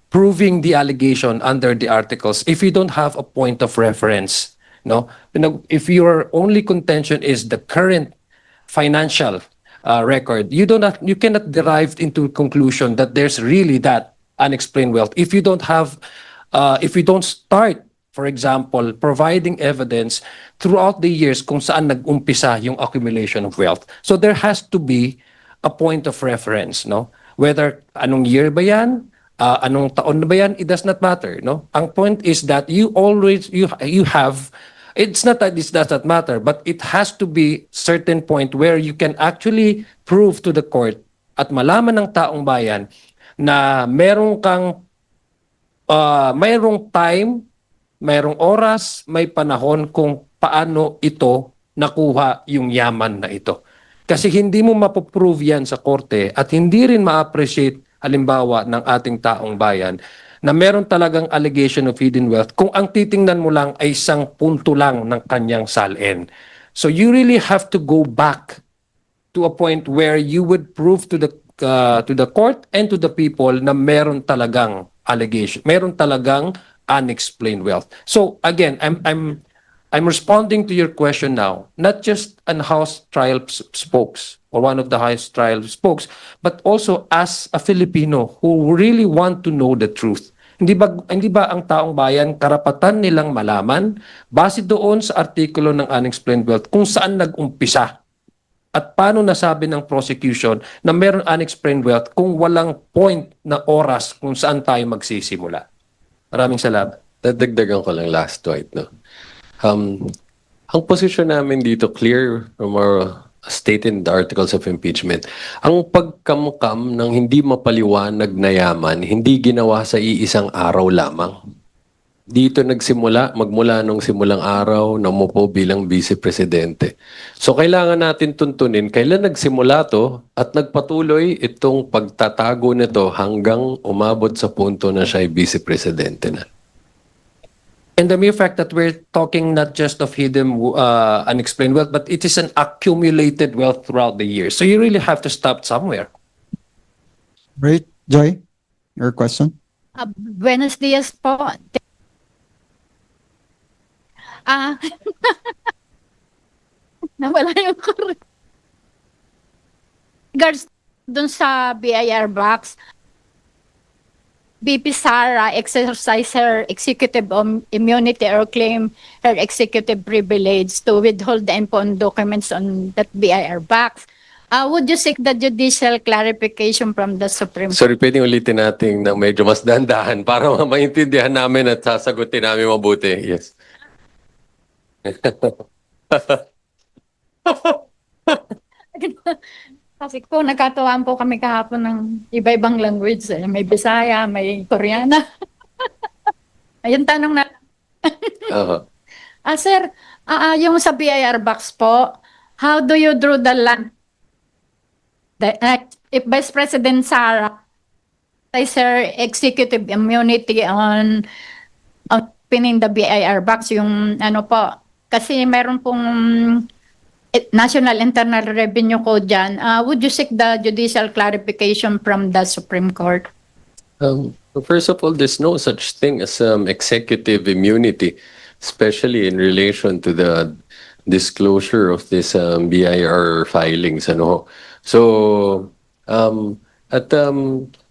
proving the allegation under the articles if you don't have a point of reference. No, if your only contention is the current financial record, you cannot derive into conclusion that there's really that unexplained wealth if you don't have if you don't start, for example, providing evidence throughout the years kung saan nag-umpisa yung accumulation of wealth. So there has to be a point of reference, no? Whether anong year ba yan, anong taon na ba yan, it does not matter, no? Ang point is that you have, it's not that this does not matter, but it has to be certain point where you can actually prove to the court at malaman ng taong bayan na mayroong time, mayroong oras, may panahon kung paano ito nakuha yung yaman na ito. Kasi hindi mo mapoprove yan sa korte at hindi rin ma-appreciate halimbawa ng ating taong bayan na meron talagang allegation of hidden wealth kung ang titingnan mo lang ay isang punto lang ng kanyang salin. So you really have to go back to a point where you would prove to the court and to the people na meron talagang allegation, meron talagang unexplained wealth. So again, I'm responding to your question now, not just an House trial spokes or one of the House trial spokes, but also as a Filipino who really want to know the truth. Hindi ba ang taong bayan karapatan nilang malaman base doon sa artikulo ng unexplained wealth kung saan nag-umpisa at paano nasabi ng prosecution na meron unexplained wealth kung walang point na oras kung saan tayo magsisimula. Maraming salamat. Dadagdagan ko lang last Dwight, no? Ang posisyon namin dito clear from our stated in the articles of impeachment. Ang pagkamkam ng hindi mapaliwanag na yaman, hindi ginawa sa iisang araw lamang. Dito magmula nung simulang araw na umupo bilang Vice Presidente. So kailangan natin tuntunin kailan nagsimula to at nagpatuloy itong pagtatago nito hanggang umabot sa punto na siya ay Vice Presidente na. And the mere fact that we're talking not just of hidden unexplained wealth, but it is an accumulated wealth throughout the years. So you really have to stop somewhere. Right, Joy, your question? Buenos dias po. Nawala yung regards dun sa BIR box, BP Sara exercise her executive immunity or claim her executive privilege to withhold the important documents on that BIR box. Would you seek the judicial clarification from the Supreme Court? Sorry, pwedeng ulitin natin na medyo mas dahan-dahan para maintindihan namin at sasagutin namin mabuti. Yes. Kasi po, nagkatuwaan po kami kahapon ng iba-ibang language. May Bisaya, may Koreana. Ayun, tanong na. Sir, yung sa BIR box po, how do you draw the line? If Vice President Sara is her executive immunity on pinning the BIR box, yung ano po, kasi meron pong National Internal Revenue Code dyan, would you seek the judicial clarification from the Supreme Court? First of all, there's no such thing as executive immunity, especially in relation to the disclosure of this BIR filings. Ano. So,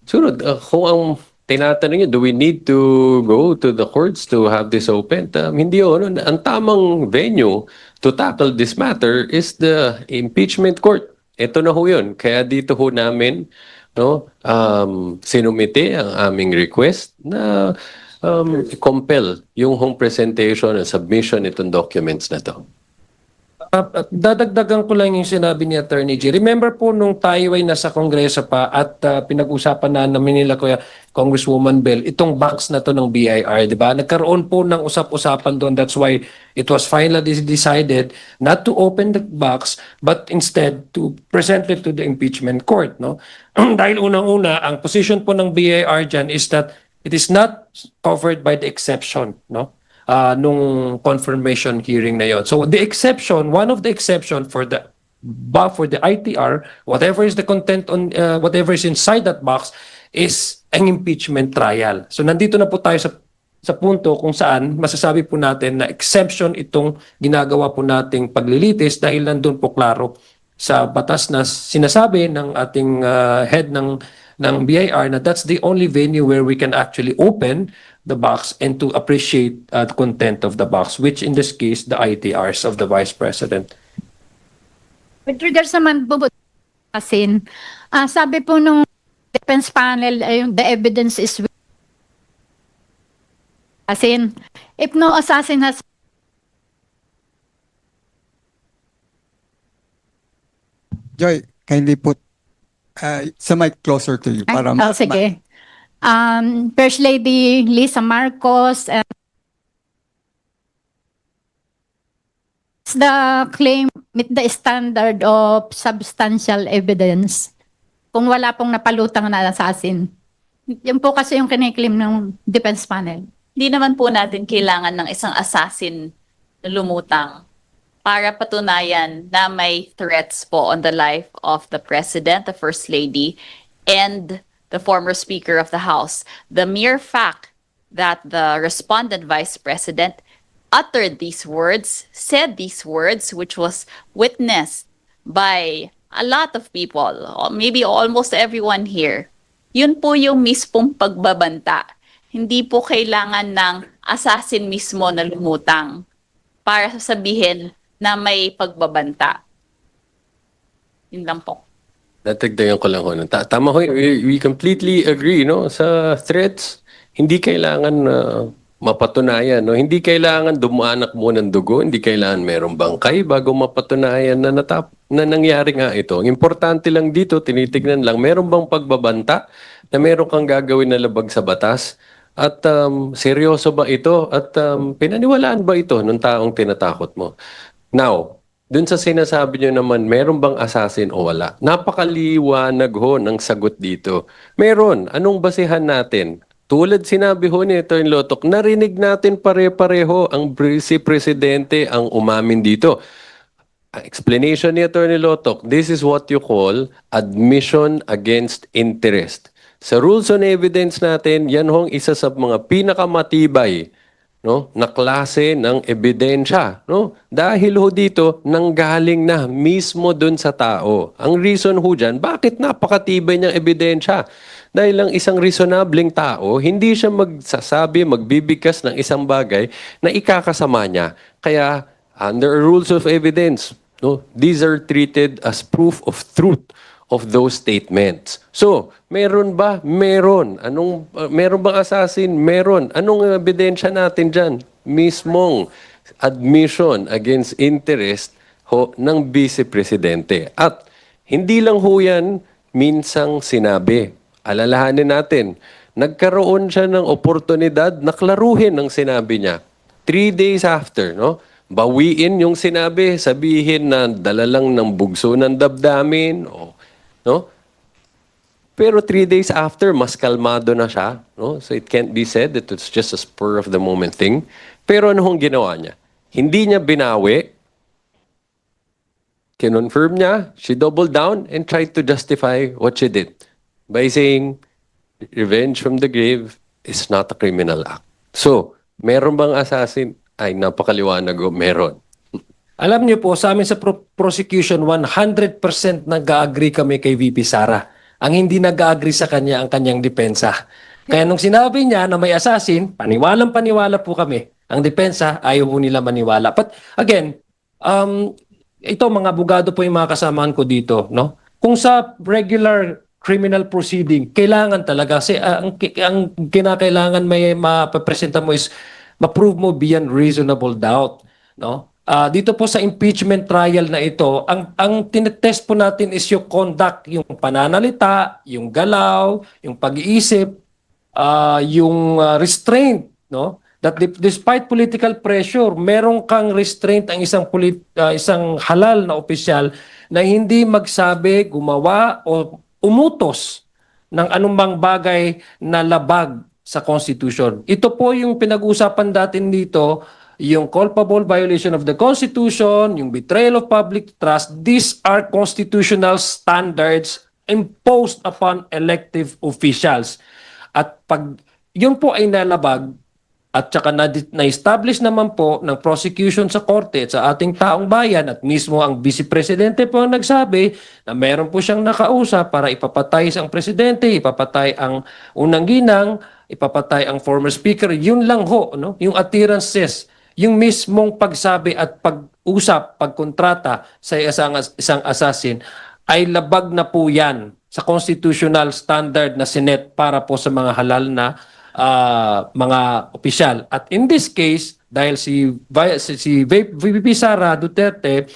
sunod, kung ang tinatanong niyo, do we need to go to the courts to have this opened? Hindi yun. Ang tamang venue to tackle this matter is the impeachment court. Ito na ho yun. Kaya dito ho namin sinumite ang aming request na compel yung home presentation and submission itong documents na to. Dadagdagan ko lang yung sinabi ni Attorney G. Remember po nung tayo ay nasa Kongreso pa at pinag-usapan na namin nila Kuya Congresswoman Bell itong box na to ng BIR, di ba? Nagkaroon po ng usap-usapan doon. That's why it was finally decided not to open the box but instead to present it to the impeachment court, no? Dahil unang-una, ang position po ng BIR dyan is that it is not covered by the exception, no? Nung confirmation hearing na yon. So the exception, one of the exception for the ITR, whatever is the content on whatever is inside that box is an impeachment trial. So nandito na po tayo sa punto kung saan masasabi po natin na exception itong ginagawa po nating paglilitis dahil nandun po klaro sa batas na sinasabi ng ating head ng BIR na that's the only venue where we can actually open the box and to appreciate the content of the box, which in this case, the ITRs of the Vice President. With regards naman po, sabi po nung defense panel, the evidence is assassin. If no assassin has Joy, kindly put sa mic closer to you para sige. First Lady Lisa Marcos, the claim meet the standard of substantial evidence kung wala pong napalutang na assassin. Yun po kasi yung kiniklaim ng defense panel. Hindi naman po natin kailangan ng isang assassin na lumutang para patunayan na may threats po on the life of the President, the First Lady, and the former Speaker of the House. The mere fact that the respondent Vice President uttered these words, said these words, which was witnessed by a lot of people, or maybe almost everyone here, yun po yung mispong pagbabanta. Hindi po kailangan ng assassin mismo na lumutang para sasabihin na may pagbabanta. Yun lang po. Natagdagan ko lang ho. Tama ho, we completely agree, no? Sa threats, hindi kailangan mapatunayan, no? Hindi kailangan dumaanak mo ng dugo, hindi kailangan merong bangkay bago mapatunayan na nangyari nga ito. Ang importante lang dito, tinitignan lang, meron bang pagbabanta na meron kang gagawin na labag sa batas? At seryoso ba ito? At pinaniwalaan ba ito ng taong tinatakot mo? Now, dun sa sinasabi nyo naman, meron bang assassin o wala? Napakaliwanag ho ng sagot dito. Meron. Anong basihan natin? Tulad sinabi ho ni Atty. Lotok, narinig natin pare-pareho ang si Presidente ang umamin dito. Explanation ni Atty. Lotok, this is what you call admission against interest. Sa rules on evidence natin, yan hong isa sa mga pinakamatibay, no, na klase ng ebidensya, no? Dahil ho dito nanggaling na mismo dun sa tao. Ang reason ho dyan, bakit napakatibay niyang ebidensya? Dahil ang isang reasonableng tao, hindi siya magsasabi, magbibigkas ng isang bagay na ikakasama niya. Kaya under rules of evidence, no, these are treated as proof of truth of those statements. So, meron ba? Meron. Meron bang assassin? Meron. Anong ebidensya natin dyan? Mismong admission against interest ho ng Vice Presidente. At hindi lang ho yan minsang sinabi. Alalahanin natin, nagkaroon siya ng oportunidad na klaruhin ang sinabi niya. 3 days after, no? Bawiin yung sinabi, sabihin na dala lang ng bugso ng damdamin, no? Pero 3 days after, mas kalmado na siya. No? So it can't be said that it's just a spur of the moment thing. Pero ano hong ginawa niya? Hindi niya binawi. Kinonfirm niya. She doubled down and tried to justify what she did by saying, revenge from the grave is not a criminal act. So, meron bang assassin? Ay, napakaliwanag o meron. Alam niyo po, sa amin sa prosecution, 100% nag-agree kami kay VP Sara. Ang hindi nag-agree sa kanya ang kanyang depensa. Kaya nung sinabi niya na may assassin, paniwalang-paniwala po kami. Ang depensa, ayaw po nila maniwala. But again, ito mga abogado po yung mga kasamahan ko dito. No? Kung sa regular criminal proceeding, kailangan talaga, kasi ang kinakailangan may mapapresenta mo is ma-prove mo beyond reasonable doubt. No? Dito po sa impeachment trial na ito, ang tinetest po natin is yung conduct, yung pananalita, yung galaw, yung pag-iisip, yung restraint, no? That despite political pressure, meron kang restraint ang isang halal na opisyal na hindi magsabi, gumawa o umutos ng anumang bagay na labag sa Constitution. Ito po yung pinag-uusapan natin dito, yung culpable violation of the Constitution, yung betrayal of public trust. These are constitutional standards imposed upon elective officials. At pag yun po ay nalabag, at saka na-establish naman po ng prosecution sa korte at sa ating taong bayan at mismo ang Vice Presidente po ang nagsabi na meron po siyang nakausap para ipapatay ang Presidente, ipapatay ang unang ginang, ipapatay ang former Speaker. Yun lang ho, no? Yung utterances, yung mismong pagsabi at pag-usap, pagkontrata sa isang assassin ay labag na po yan sa constitutional standard na sinet para po sa mga halal na mga opisyal. At in this case, dahil si VP Sara Duterte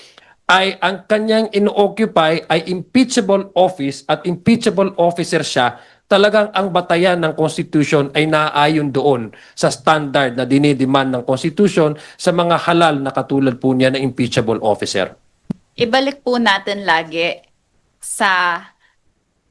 ay ang kanyang ino-occupy ay impeachable office at impeachable officer siya, talagang ang batayan ng Constitution ay naaayon doon sa standard na dinidemand ng Constitution sa mga halal na katulad po niya na impeachable officer. Ibalik po natin lagi sa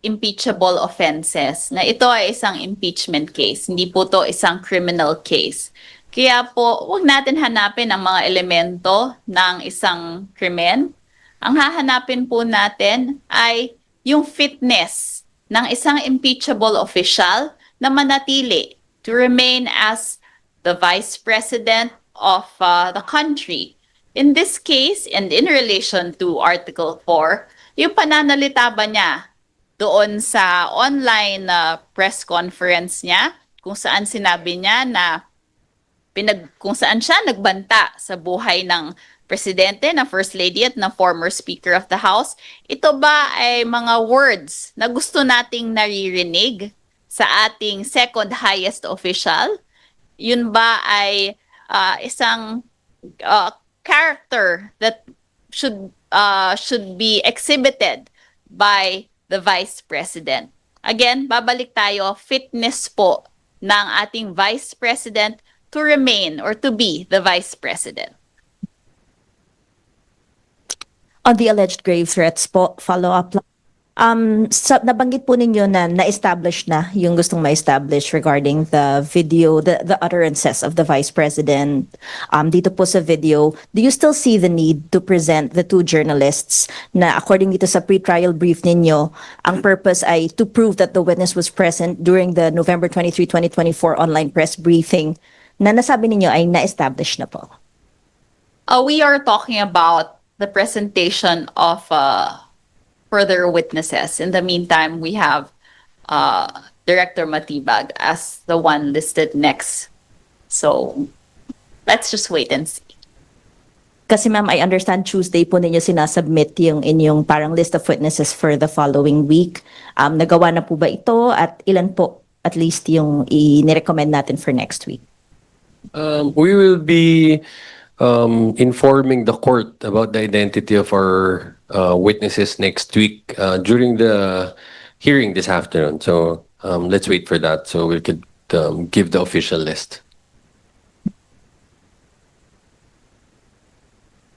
impeachable offenses na ito ay isang impeachment case, hindi po to isang criminal case. Kaya po, huwag natin hanapin ang mga elemento ng isang krimen. Ang hahanapin po natin ay yung fitness ng isang impeachable official na manatili to remain as the vice president of the country. In this case, and in relation to Article 4, yung pananalita ba niya doon sa online press conference niya, kung saan sinabi niya na kung saan siya nagbanta sa buhay ng presidente, ng first lady at ng former speaker of the house, ito ba ay mga words na gusto nating naririnig sa ating second highest official? Yun ba ay isang character that should be exhibited by the vice president? Again, babalik tayo, fitness po ng ating vice president to remain or to be the vice president. On the alleged grave threats po, follow-up lang. Nabanggit po ninyo na na-establish na yung gustong ma-establish regarding the video, the utterances of the Vice President. Dito po sa video, do you still see the need to present the two journalists na according dito sa pre-trial brief ninyo, ang purpose ay to prove that the witness was present during the November 23, 2024 online press briefing na nasabi ninyo ay na-establish na po? We are talking about the presentation of further witnesses. In the meantime, we have Director Matibag as the one listed next. So, let's just wait and see. Kasi ma'am, I understand Tuesday po ninyo sinasubmit yung inyong parang list of witnesses for the following week. Nagawa na po ba ito at ilan po at least yung i-recommend natin for next week? We will be informing the court about the identity of our witnesses next week during the hearing this afternoon. So let's wait for that so we could give the official list.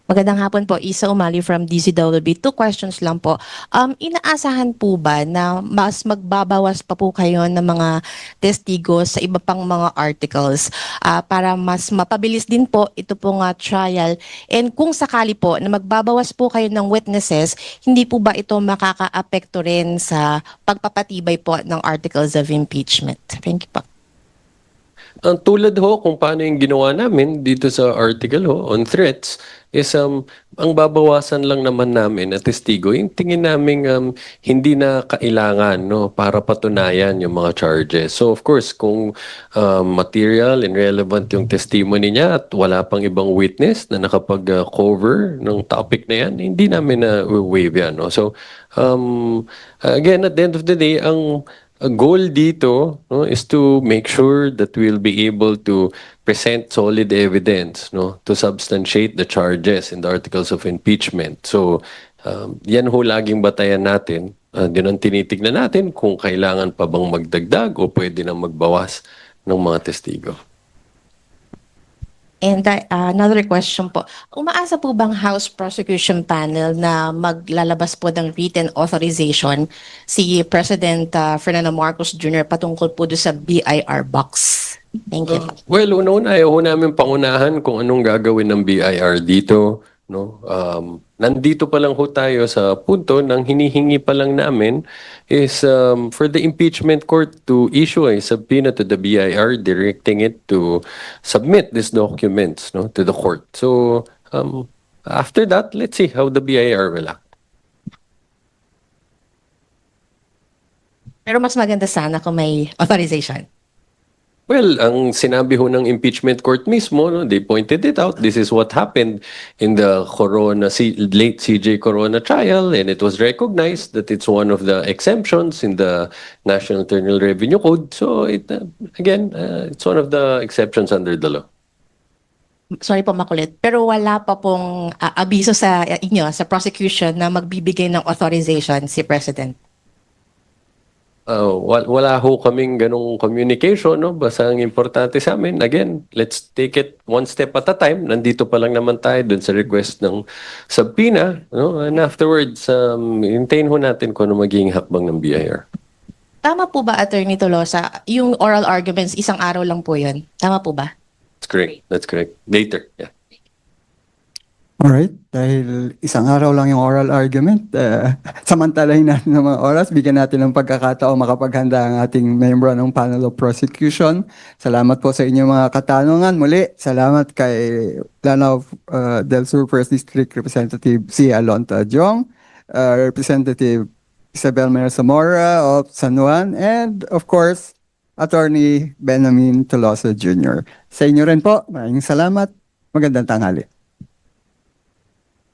Magandang hapon po, Isa Umali from DCWB. 2 questions lang po. Inaasahan po ba na mas magbabawas pa po kayo ng mga testigos sa iba pang mga articles para mas mapabilis din po ito pong trial? And kung sakali po na magbabawas po kayo ng witnesses, hindi po ba ito makaka-apekto rin sa pagpapatibay po ng articles of impeachment? Thank you po. Ang tulad ho kung paano yung ginawa namin dito sa article ho on threats is ang babawasan lang naman namin na testigo yung tingin namin hindi na kailangan no para patunayan yung mga charges. So of course kung material and relevant yung testimony niya at wala pang ibang witness na nakapag-cover ng topic na yan, hindi namin na waive yan. No? So again at the end of the day ang goal dito no, is to make sure that we'll be able to present solid evidence no, to substantiate the charges in the articles of impeachment. So, yan ho laging batayan natin. Yun ang tinitignan natin kung kailangan pa bang magdagdag o pwede na magbawas ng mga testigo. And another question po, umaasa po bang House Prosecution Panel na maglalabas po ng written authorization si President Ferdinand Marcos Jr. patungkol po doon sa BIR box? Thank you. Well, una-una, ayaw namin pangunahan kung anong gagawin ng BIR dito. No? Nandito pa lang ho tayo sa punto ng hinihingi pa lang namin is for the impeachment court to issue a subpoena to the BIR directing it to submit these documents no, to the court. So after that, let's see how the BIR will act. Pero mas maganda sana kung may authorization. Well, ang sinabi ho ng impeachment court mismo, no, they pointed it out. This is what happened in the late CJ Corona trial, and it was recognized that it's one of the exemptions in the National Internal Revenue Code. So, it's one of the exceptions under the law. Sorry po makulit, pero wala pa pong abiso sa inyo, sa prosecution na magbibigay ng authorization si President. Wala ho kaming ganong communication, no? Basta ang importante sa amin, again, let's take it one step at a time. Nandito pa lang naman tayo dun sa request ng subpoena, no? And afterwards, hintayin ho natin kung ano magiging hakbang ng BIR. Tama po ba, Attorney Tolosa, yung oral arguments, isang araw lang po yun? Tama po ba? That's correct. That's correct. Later, yeah. Alright, dahil isang araw lang yung oral argument, samantalahin natin ng mga oras, bigyan natin ng pagkakataon makapaghanda ang ating membro ng panel of prosecution. Salamat po sa inyong mga katanungan. Muli, salamat kay Lanao del Sur First District Representative C. Alonta Jong, Representative Isabel Mayor Zamora of San Juan, and of course, Attorney Benjamin Tolosa Jr. Sa inyo rin po, maraming salamat. Magandang tanghali.